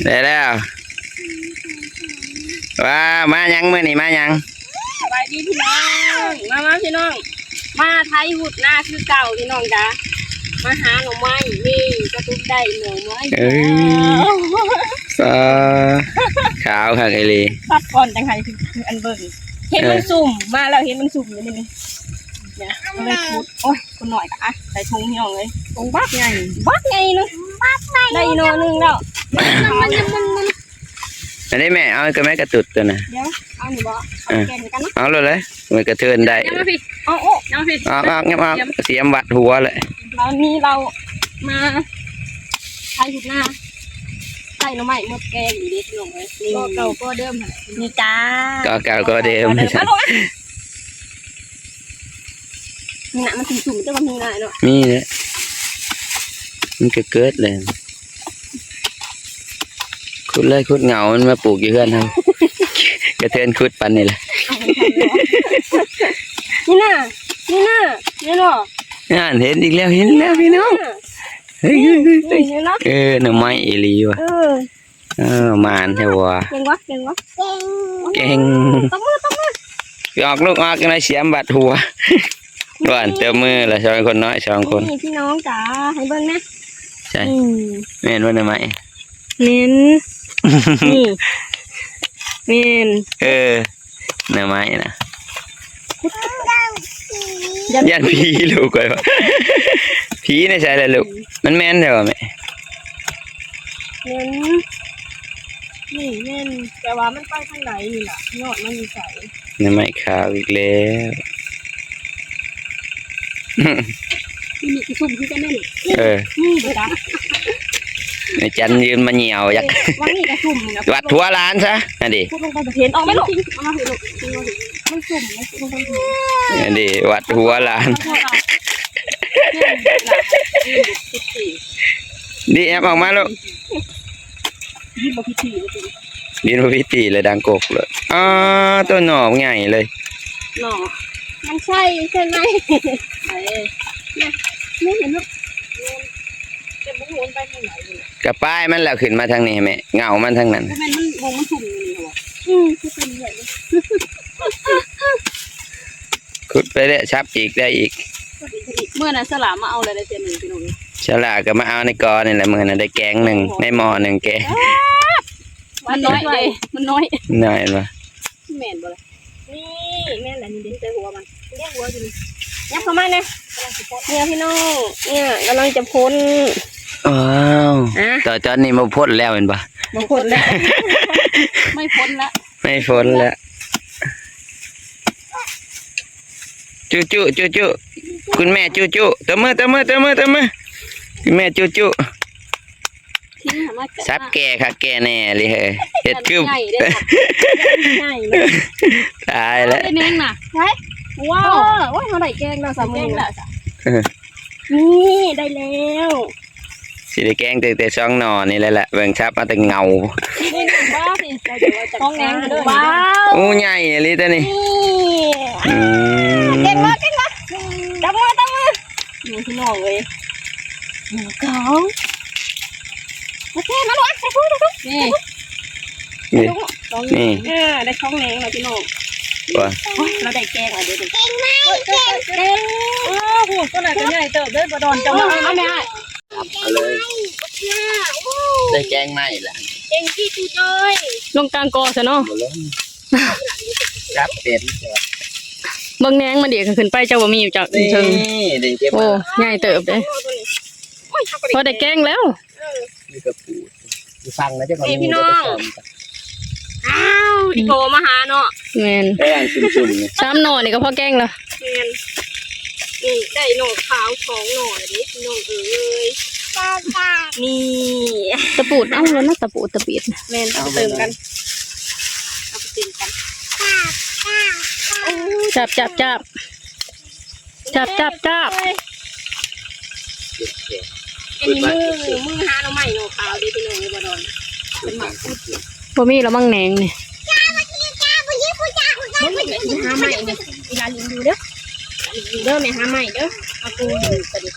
ได้แล้วว้ามายังมื้อนี้มายังสบายดีพี่น้องมาพี่น้องมาไทยหุดหน้าคือเก่าพี่น้องจ้ามาหาหน่อไม้นี่ก็ตุ้มได้หน่อไม้ซาขาวค่ะไอรีซับก่อนจังไห้อันเบิ่งเห็นมันสุ่มมาแล้วเห็นมันสุ่มอยู่นี่เนี่ยก็เลยขุดโอ้ยคนหน่อยกะใส่ถุงพี่น้องเลยถุงบักไงนึงได้หน่อนึงแล้วมันอันนี้แม่เอากระแม่กระตุดตัวน่ะเดี๋ยวเอาหนูบอกเอาแกนกันนะเอาเลยมันกระเทือนได้ยังมาพี่เอาโอ้ยังมาพี่เอาเสียมวัดหัวเลยตอนนี้เรามาไทยหุดหน้าใส่หน่อไม้หมดแกงอยู่ดิพี่น้องเลยก็เก่าก็เดิมนี่จ้าก็เก่าก็เดิมนี่นะมันถึงสุ่มจะว่ามีอะไรเนาะมีเนี่ยมันก็เกิดเลยขุดเลยขุดเหงามันมาปลูกอยู่เพื่อนครับกระเทือนขุดปันนี่แหละนี่น่ะนี่เนาะเห็นอีกแล้วเห็นแล้วพี่น้องเฮ้ยหน่อไม้เอลีวะมานใช่วะเก่งวะเก่งต้องมือออกลูกออกกันเลยเสียมบัดหัวก่อนเติมมือละสองคนน้อยสองคนนี่พี่น้องจ๋าให้เบิ้งนะใช่เม่นว่าหน่อไม้เม่นนี่เม่นหน่อไม้นะยันผีลูกเลยผีในใจเลยลูกมันแม่นใช่ป่ะแม่เม่นนี่เม่นแต่ว่ามันไปทางไหนนี่แหละยอดมันมีใสหน่อไม้ขาวอีกแล้วนี่คือซุ่มที่จะเม่นนี่เด้อในจันยืนมาเหนียวยักวันนี้ก็ซุ่มนะวัดทัวร้านซะนั่นดิพูดลงไปเห็นออกไหมลูกเอามาเห็นลูกมันสุ่มมันลงไปเห็นนั่นดิวัดทัวร้านดิแอบออกมาลูกดินบพิธีเลยดังโกกเลยตัวหน่อใหญ่เลยหน่อมันใช่ไหมไม่เห็นลูกจะบุ้งวนไปทางไหนกระป้ายมันแล้วขึ้นมาทางนี้แม่เงามันทางนั้นมันวงมันสุ่มอยู่นี่หรอคือเป็นใหญ่เลยขุดไปเรื่อยชับอีกได้อีกเมื่อนั้นสลามมาเอาอะไรได้เจนึงพี่น้องฉลาก็มาเอาในกอนี่แหละมือนั้นได้แกงหนึ่งในหม้อหนึ่งแกงมันน้อยปะแม่นบ่เลยนี่แม่นแหละนี่เด็กใส่หัวมันเรียกหัวอยู่นี่ยับเข้ามาเนี่ยพี่น้องเนี่ยกำลังจะพ้นว้าวต่อจอนนี่มาพ้นแล้วเห็นปะมาพ้นแล้วไม่พ้นแล้วจูคุณแม่จูตะมือคุณแม่จูซับแก่ค่ะแก่แน่เลยเฮ้ยเห็ดคืบตายแล้วได้แมงน่ะใช่ว้าวเขาได้แกงเราสามมือแล้วนี่ได้แล้วสิได้แกงแต่ช่องนอนนี่แหละเบิ่งชับมาแต่เงาท้องแดงว้าว โอ้ใหญ่เลยตัวนี้เก่งมากจับมือนี่พี่น้องเลยเขาโอเคมาลูกใส่ถุงนี่ได้ท้องแดงแล้วพี่น้องเราได้แกงอ่ะเดี๋ยวแกงไหมแกงโอ้โหก็น่าจะใหญ่เติบด้วยบดอนจังเอาไม่ได้เลยได้แกงไหมล่ะแกงที่จุดเลยลงกลางกอซะเนาะครับเป็นบางแนงมันเดี๋ยวขึ้นไปเจ้าบ่มีอยู่จากเชิงโอ้ใหญ่เติบเลยพอได้แกงแล้วฟังนะเจ้าของพี่น้องอ้าวอีโกมาหาเนาะแมนซ้ำหน่อนี่ก็พอแกงละแมนนี่ได้หน่อขาว2หน่อดิพี่น้องเอ้ยนี่ตะปูดเอาแล้วนะตะปูดตะปีดแมนเอาเติมกันเอาไปเติมกันจับอันนี้มือหาเราใหม่หน่อขาวดิพี่น้องบดอนเป็นหมักบ่มีแล้วมั่งแหนงนี่หาใหม่เนี่ยเวลาลิงดูเด้อแม่หาใหม่เด้อเอาปูอยู่ประเดี๋ยว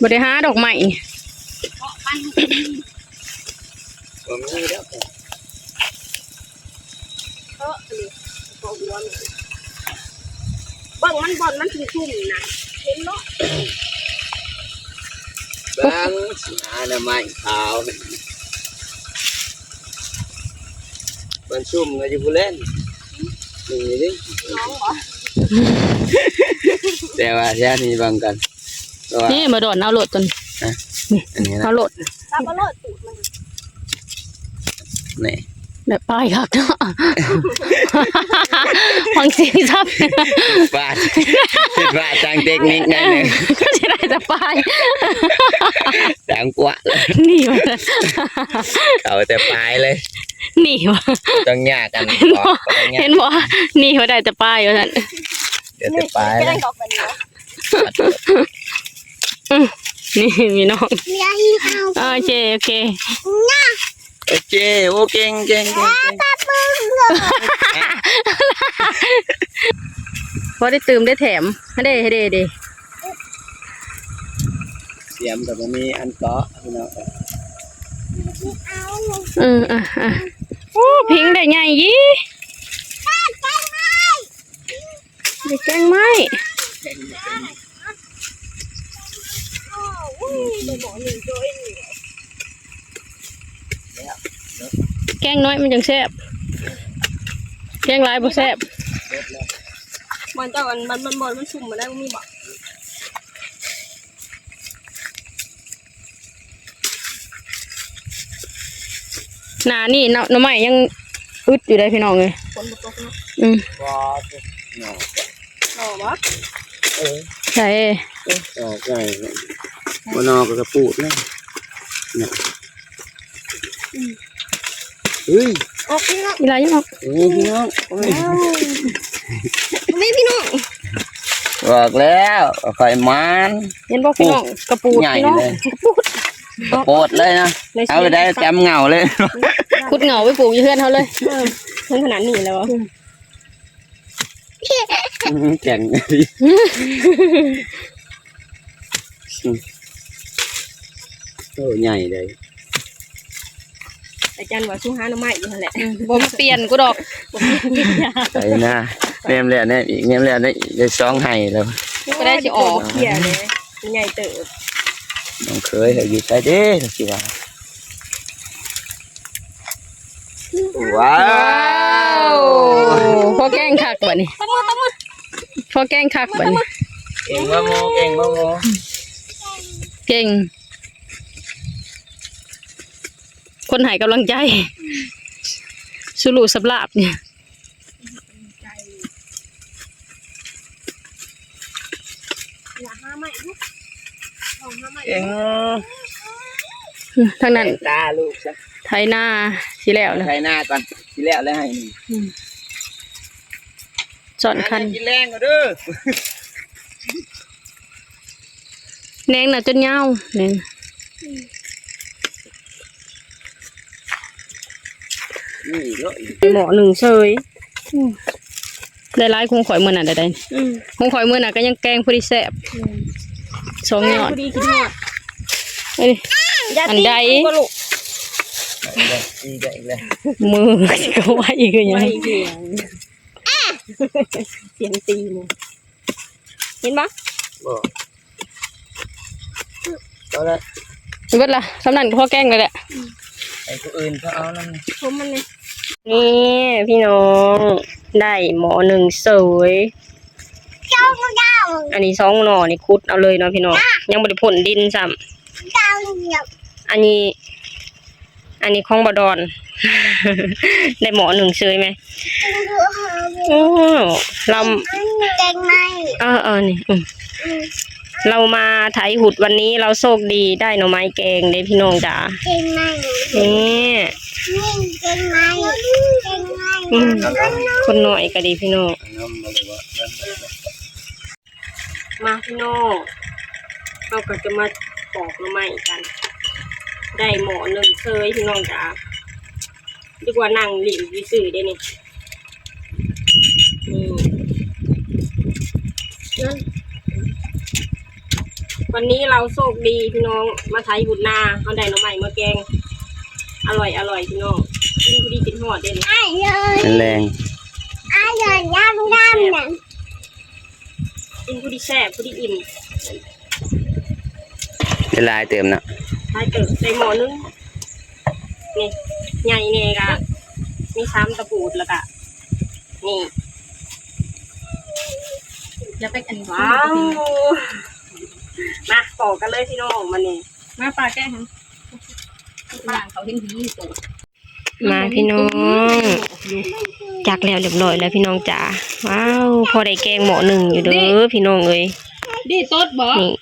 บ่ได้หาดอกใหม่ ผมมีแล้ว นี่พอหัวมันเบิ่งมันบอลมันชุ่มๆนะเห็นเนาะ บางอนามัยขาวมันชุ่มก็อยู่ผู้เล่นนี่ดิ น้องเหรอ แต่ว่าแค่นี้บางกันว่า นี่มาโดดเอาโหลดจน อันนี้นะ เอาโหลด ตาบอลตูดมัน นี่ แบบป้ายครับเนาะฟังเสียงซับ ฟาดคิดว่าทางเทคนิคนั่นเอง ก็จะได้จะป้าย ดังกว่าเลย นี่วะ เขาแต่ปลายเลย นี่วะ ต้องยากกันต้องยาก เห็นบ่นี่เขาได้จะป้ายวะนั่น เดี๋ยวแต่ปลาย จะ เล ได้ ย กอกกันเนาะ นี่มีน้อง ยายเอา โอเคโอเค โอเคโอ้เก่งเก่งเก่งเก่ง พอได้ตื่มได้แถมให้ได้ให้ได้ดิ เสียมแต่มันมีอันเกาะพี่น้อง โอ้พิงได้ใหญ่ยี่ได้แกงไม้แกงน้อยมันจังแซ่บแกงหลายบ่แซ่บ มันเจ้ากันมันบอลมันชุ่มมาได้มีบ่ หนานี่หน่อไม้ยังอึดอยู่ได้พี่น้องเลย คนบ่ตกเนาะ ว้าหนอ หน่อบ่ ใช่ ออกไงมันออกกระปูดเลยเนี่ยเฮ้ย ออกพี่น้อง เวลายังออก โอ้พี่น้อง ไม่พี่น้อง บอกแล้วไข่มัน เห็นบอกพี่น้องกระปูด ใหญ่ พี่น้อง เลย กระปูด โปดเลยนะเอาไปได้จำเงาเลย ขุดเหงาไปปลูกอยู่เพื่อนเขาเลย ถึงขนาดนี้แล้ว แข็งโอ้ใหญ่เลย อาจารย์ว่าชูหาหน่อไม้อยู่นั่นแหละ บ่มาเปลี่ยนกูดอก ใส่หน้าเนียมแล้วเนี่ยอีกเนียมแล้วเนี่ยได้สองไห้แล้ว ก็ได้สิออก เหี้ยเลยใหญ่เติบ น้องเคยให้อยู่ใส่เด้อสิว่าว้าว พอแกล้งคักบ่นี่ ตั้งมือ พอแกล้งคักบ่นี่ เก่งมากโมเก่งมากโม เก่งคนให้กำลังใจสุรุสับลาบเนี่ย อย่าหาไม้ลูกเอาหาไม้ เก่ง ทางนั้น ตาลูกซะ ไถนาสิแล้วเลย ใส่หน้าก่อนทีแล้วแล้วให้ สอนคัน กินแรงก็เด้อ แหนงน่ะจนยาวแหนง นี่เนาะ หมอหนึ่งเฉยได้ร้ายคงข่อยมือน่ะได้คงข่อยมือน่ะก็ยังแกงพอดีแซ่บสองยอด พอดีคิดฮอด เอ้ย อันใด ก็ลูก อีกแล้วอีกแล้ว มือก็ไหวอีกคือยัง ไม่เสียงเสียงตีนเห็นปะ บอกก็ละ เบิดล่ะสำนันก็พอแกงเลยแหละ ไอ้คนอื่นเขาเอานั่น ผมมันเลย นี่พี่น้องได้หมอหนึ่งสวยอันนี้สองหน่อนี่คุดเอาเลยเนาะพี่น้องยังบริผลดินซ้ำอันนี้ของบดอน ได้หมอหนึ่งเฉยไหมโอ้เรานี่เรามาไถหุดวันนี้เราโชคดีได้หน่อไม้แกงเด้พี่น้องจ๋านี่คนหน่อยก็ดีพี่น้อง น้ำมาเลยว่า มาพี่น้องเราก็จะมาปอกหน่อไม้กัน ได้หมอหนึ่งเคยพี่น้องจ๋าดีกว่านั่งหลิววิสื่อได้นี่นั่นวันนี้เราโชคดีพี่น้องมาไถบุญนาเอาได้หน่อไม้มาแกง อร่อยพี่น้องกินพอดีกินหอดเด่น มันแรง กินพอดีแซ่บพอดีอิ่ม ได้ลายเติมนะ ใส่เติมใส่หม้อนึงนี่ใหญ่เนี่ยกะมี3ตะปูดแล้วก็นี่จะไปกันว้าวมาต่อกันเลยพี่น้องมันนี่มาปลาแก้ฮะปลาเขาเห็นดีตัว มาพี่น้องจักแล้วเรียบร้อยแล้วพี่น้องจ๋าว้าวพอได้แกงหม้อหนึ่งอยู่เด้อพี่น้องเอ้ย ดีต้นบ่ นี่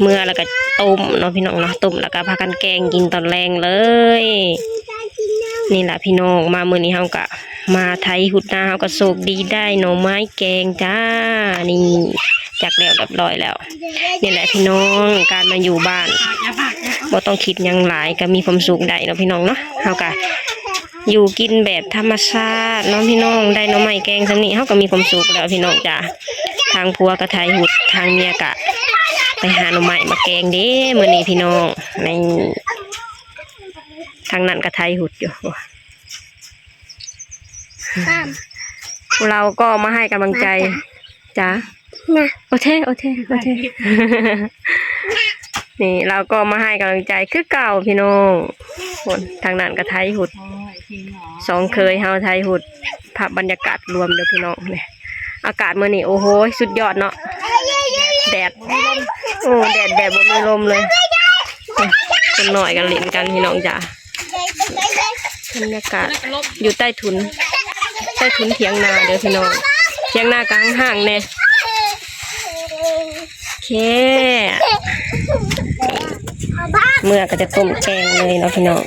เมื่อแล้วก็ต้มเนาะพี่น้องเนาะต้มแล้วก็พากันแกงกินตอนแรงเลย นี่แหละพี่น้องมามื้อนี้เฮาก็มาไทยหุดนาเฮาก็โชคดีได้หน่อไม้แกงจ้านี่จักแล้วเรียบร้อยแล้วนี่แหละพี่น้องการมาอยู่บ้านบ่ต้องคิดหยังหลายก็มีความสุขได้เนาะพี่น้องเนาะเฮาก็อยู่กินแบบธรรมชาติเนาะพี่น้องได้หน่อไม้แกงซำนี้เฮาก็มีความสุขแล้วพี่น้องจ้าทางผัวก็ไทยหุดทางเมียก็ไปหาหน่อไม้มาแกงเด้มื้อนี้พี่น้องในทางนั้นก็ไทยหุดอยู่เราก็มาให้กำลังใจจ้าโอเคนี่เราก็มาให้กำลังใจคือเก่าพี่น้องคนทางนั้นก็ไทยหุดสองเคยเฮาไทยหุดภาพบรรยากาศรวมเด้อพี่น้องเนี่ยอากาศมื้อนี้โอ้โหสุดยอดเนาะแดดโอ้แดดบ่มีลมเลยคนหน่อยกันเล่นกันพี่น้องจ้าบรรยากาศอยู่ใต้ถุนเถียงนาเด้อพี่น้องเถียงนากลางห้างแน่โอเคเมื่อก็จะต้มแกงเลยเนาะพี่น้อง